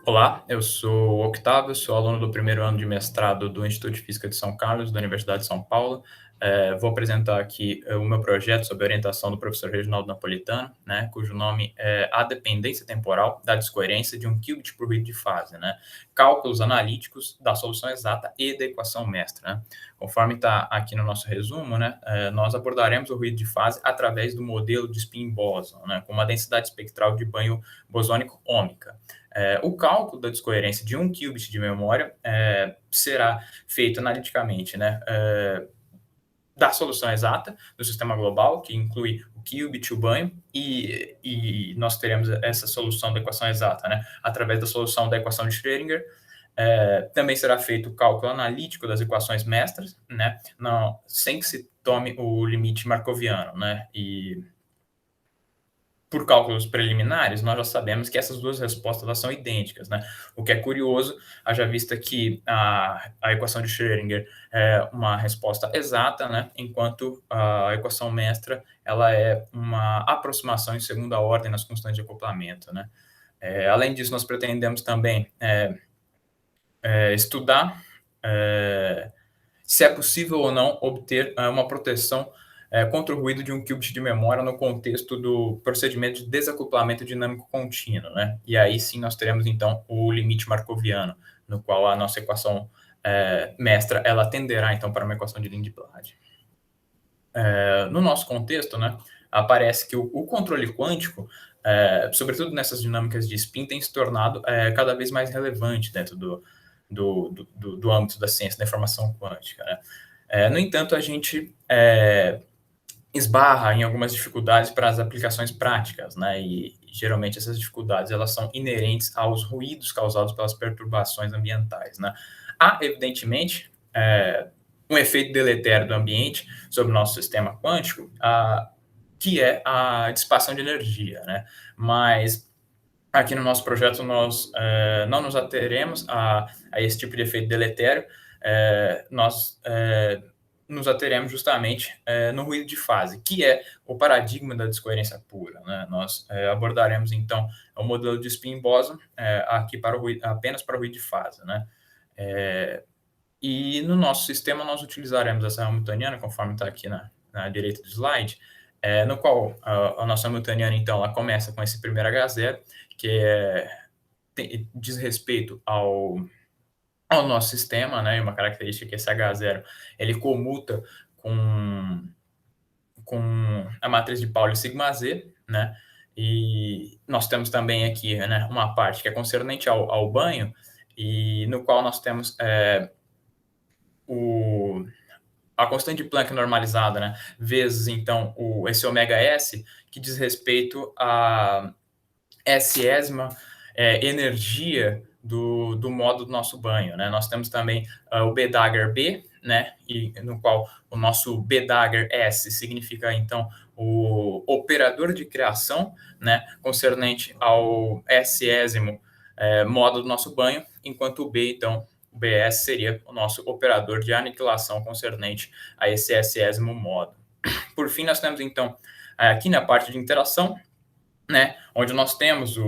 Olá, eu sou o Octávio, sou aluno do primeiro ano de mestrado do Instituto de Física de São Carlos, da Universidade de São Paulo. Vou apresentar aqui o meu projeto sob a orientação do professor Reginaldo Napolitano, né, cujo nome é A Dependência Temporal da Descoerência de um Qubit por Ruído de Fase, né, cálculos analíticos da solução exata e da equação mestra. Né. Conforme está aqui no nosso resumo, né, nós abordaremos o ruído de fase através do modelo de spin-boson, né, com uma densidade espectral de banho bosônico ômica. O cálculo da descoerência de um qubit de memória será feito analiticamente, né, da solução exata do sistema global, que inclui o qubit e o banho, e nós teremos essa solução da equação exata, né, através da solução da equação de Schrödinger. Também será feito o cálculo analítico das equações mestras, né, não, sem que se tome o limite markoviano, né, e por cálculos preliminares, nós já sabemos que essas duas respostas elas são idênticas, né? O que é curioso, haja vista que a equação de Schrödinger é uma resposta exata, né? Enquanto a equação mestra ela é uma aproximação em segunda ordem nas constantes de acoplamento, né? Além disso, nós pretendemos também estudar se é possível ou não obter uma proteção contra o ruído de um qubit de memória no contexto do procedimento de desacoplamento dinâmico contínuo, né? E aí sim nós teremos então o limite markoviano, no qual a nossa equação mestra ela tenderá então para uma equação de Lindblad. No nosso contexto, né, aparece que o controle quântico, sobretudo nessas dinâmicas de spin, tem se tornado cada vez mais relevante dentro do âmbito da ciência da informação quântica. Né? No entanto, a gente esbarra em algumas dificuldades para as aplicações práticas, né? E geralmente essas dificuldades elas são inerentes aos ruídos causados pelas perturbações ambientais, né? Há, evidentemente, um efeito deletério do ambiente sobre o nosso sistema quântico, que é a dissipação de energia, né? Mas aqui no nosso projeto nós não nos ateremos a esse tipo de efeito deletério, nós nos ateremos justamente no ruído de fase, que é o paradigma da descoerência pura. Né? Nós abordaremos, então, o modelo de spin-boson aqui para apenas para o ruído de fase. Né? E no nosso sistema nós utilizaremos essa hamiltoniana, conforme está aqui na direita do slide, no qual a nossa hamiltoniana, então, ela começa com esse primeiro H0, que diz respeito ao nosso sistema, né? Uma característica que esse H0 ele comuta com a matriz de Pauli sigma z, né? E nós temos também aqui, né, uma parte que é concernente ao banho, e no qual nós temos a constante de Planck normalizada, né, vezes, então, esse ômega S, que diz respeito a Sésima energia do modo do nosso banho. Né? Nós temos também o B-Dagger B, né? E no qual o nosso B-Dagger S significa, então, o operador de criação, né? Concernente ao Sésimo modo do nosso banho, enquanto o B, então, o BS seria o nosso operador de aniquilação concernente a esse Sésimo modo. Por fim, nós temos, então, aqui na parte de interação, né, onde nós temos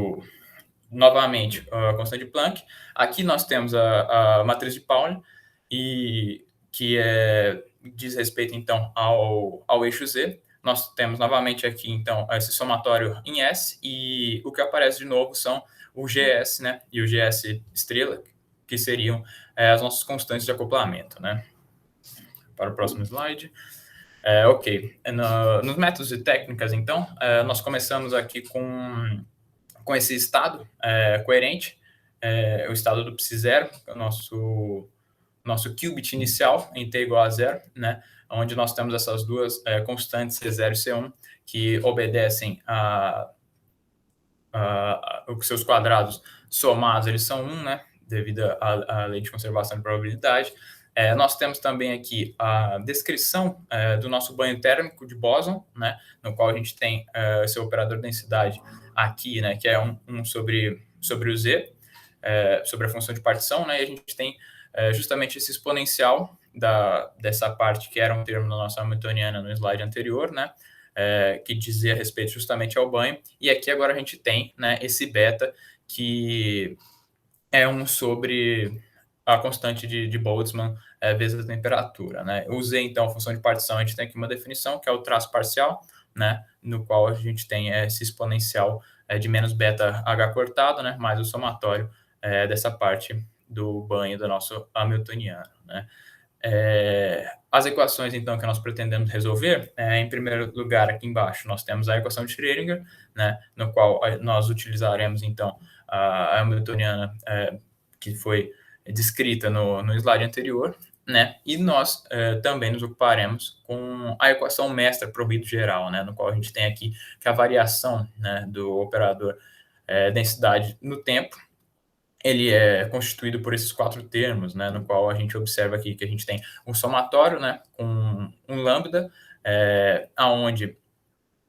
novamente a constante de Planck. Aqui nós temos a matriz de Pauli, que diz respeito, então, ao eixo Z. Nós temos novamente aqui, então, esse somatório em S, e o que aparece de novo são o GS, né, e o GS estrela, que seriam as nossas constantes de acoplamento. Né. Para o próximo slide. Ok. Nos métodos e técnicas, então, nós começamos aqui com esse estado coerente, o estado do psi0, o nosso qubit inicial em t igual a zero, né, onde nós temos essas duas constantes C0 e C1, que obedecem os seus quadrados somados, eles são 1, né, devido à lei de conservação de probabilidade. Nós temos também aqui a descrição do nosso banho térmico de bóson, né, no qual a gente tem esse operador de densidade aqui, né, que é 1 sobre o Z, sobre a função de partição, né, e a gente tem justamente esse exponencial dessa parte que era um termo na nossa hamiltoniana no slide anterior, né, que dizia respeito justamente ao banho, e aqui agora a gente tem, né, esse beta que é 1 sobre a constante de Boltzmann, vezes a temperatura, né. Eu usei, então, a função de partição, a gente tem aqui uma definição, que é o traço parcial, né, no qual a gente tem esse exponencial, de menos beta h cortado, né, mais o somatório, dessa parte do banho do nosso hamiltoniano, né. As equações, então, que nós pretendemos resolver, em primeiro lugar, aqui embaixo, nós temos a equação de Schrödinger, né, no qual nós utilizaremos, então, a hamiltoniana, que foi descrita no slide anterior, né, e nós também nos ocuparemos com a equação mestra para o ruído geral, né, no qual a gente tem aqui que a variação, né, do operador densidade no tempo, ele é constituído por esses 4 termos, né, no qual a gente observa aqui que a gente tem um somatório, né, com um lambda, aonde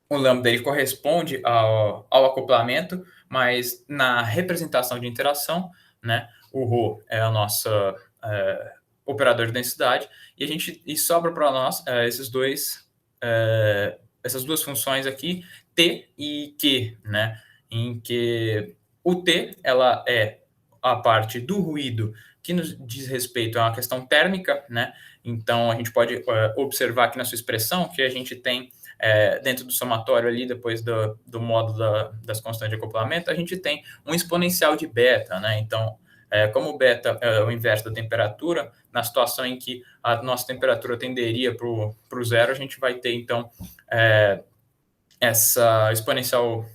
o lambda ele corresponde ao acoplamento, mas na representação de interação, né, o ρ é a nossa operador de densidade, e sobra para nós essas duas funções aqui, t e q, né, em que o t ela é a parte do ruído que nos diz respeito a uma questão térmica, né, então a gente pode observar aqui na sua expressão que a gente tem dentro do somatório ali, depois do módulo das constantes de acoplamento, a gente tem um exponencial de beta, né? Então, como o beta é o inverso da temperatura, na situação em que a nossa temperatura tenderia para o zero, a gente vai ter, então, essa exponencial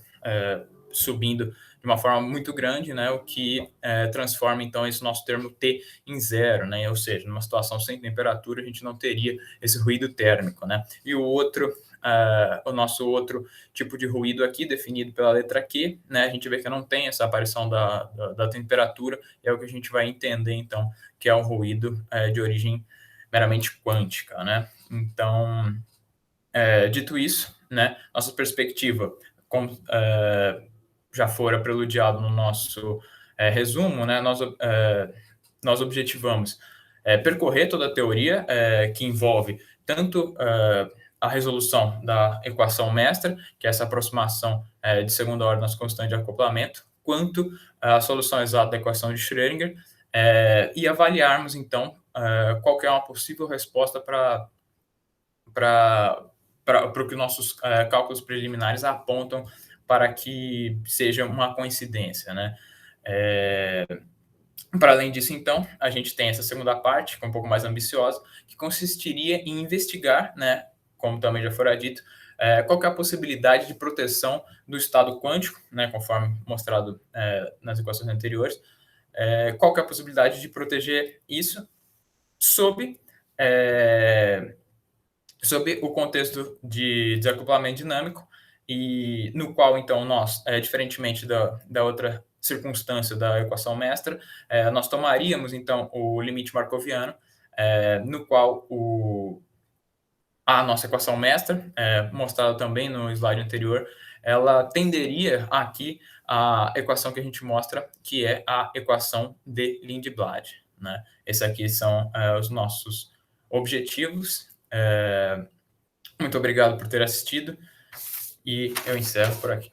subindo de uma forma muito grande, né, o que transforma, então, esse nosso termo T em zero, né, ou seja, numa situação sem temperatura, a gente não teria esse ruído térmico, né. E o nosso outro tipo de ruído aqui, definido pela letra Q, né, a gente vê que não tem essa aparição da temperatura, é o que a gente vai entender, então, que é um ruído de origem meramente quântica, né. Então, dito isso, né, nossa perspectiva, como já fora preludiado no nosso resumo, né, nós objetivamos percorrer toda a teoria que envolve tanto a resolução da equação mestra, que é essa aproximação de segunda ordem nas constantes de acoplamento, quanto a solução exata da equação de Schrödinger, e avaliarmos, então, qual que é uma possível resposta para o que nossos cálculos preliminares apontam para que seja uma coincidência, né? Para além disso, então, a gente tem essa segunda parte, que é um pouco mais ambiciosa, que consistiria em investigar, né, como também já fora dito, qual que é a possibilidade de proteção do estado quântico, né, conforme mostrado nas equações anteriores, qual que é a possibilidade de proteger isso sob o contexto de desacoplamento dinâmico, e no qual, então, nós, diferentemente da outra circunstância da equação mestra, nós tomaríamos, então, o limite marcoviano, no qual a nossa equação mestra, mostrada também no slide anterior, ela tenderia aqui à equação que a gente mostra, que é a equação de Lindblad, né? Esses aqui são os nossos objetivos. Muito obrigado por ter assistido e eu encerro por aqui.